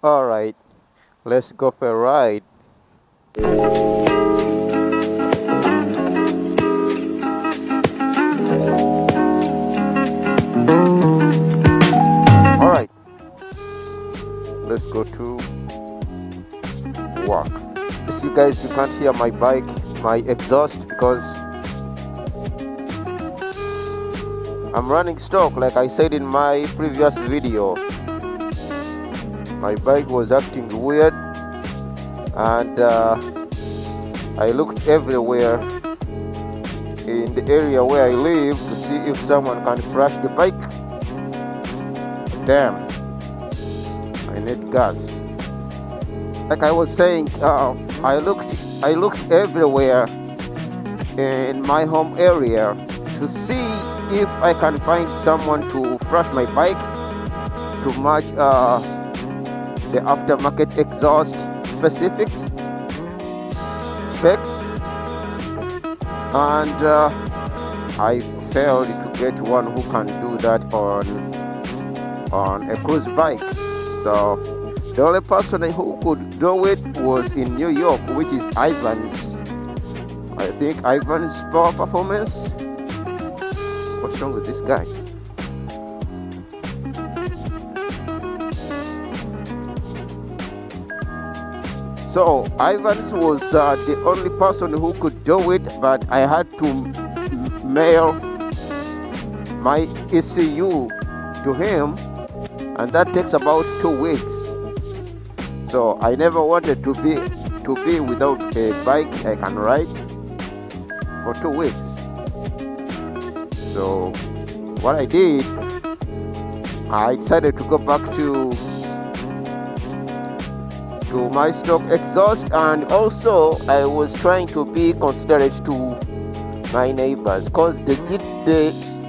Alright, let's go for a ride. Alright, let's go to work. As you guys, you can't hear my bike, my exhaust, because I'm running stock like I said in my previous video. My bike was acting weird, and I looked everywhere in the area where I live to see if someone can crash the bike. Damn, I need gas. Like I was saying, I looked everywhere in my home area to see if I can find someone to crash my bike to match the aftermarket exhaust specs, and I failed to get one who can do that on a cruise bike. So the only person who could do it was in New York, which is Ivan's. I think Ivan's Power Performance. What's wrong with this guy? So Ivan's was the only person who could do it, but I had to mail my ECU to him, and that takes about 2 weeks. So I never wanted to be without a bike I can ride for 2 weeks. So what I did, I decided to go back to my stock exhaust, and also I was trying to be considerate to my neighbors, because the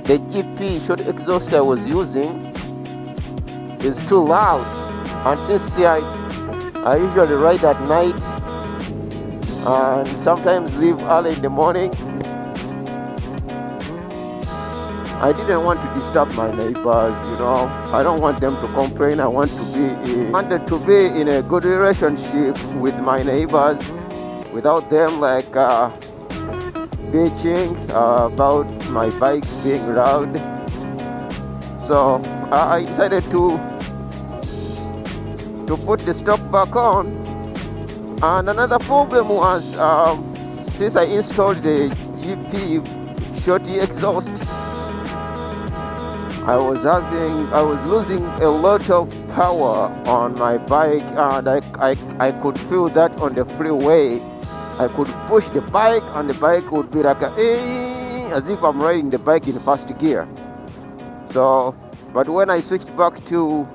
GP short exhaust I was using is too loud, and since I usually ride at night and sometimes leave early in the morning, I didn't want to disturb my neighbors, I don't want them to complain. I wanted to be in a good relationship with my neighbors without them bitching about my bikes being loud. So I decided to put the stock back on. And another problem was, since I installed the GP shorty exhaust, I was losing a lot of power on my bike, and I could feel that on the freeway. I could push the bike and the bike would be like as if I'm riding the bike in first gear. So, but when I switched back to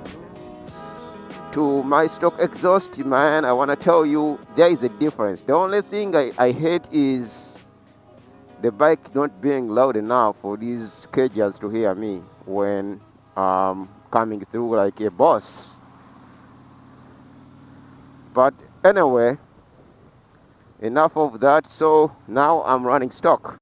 my stock exhaust, man, I want to tell you, there is a difference. The only thing I hate is the bike not being loud enough for these cages to hear me when coming through like a boss. But anyway, enough of that. So now I'm running stock.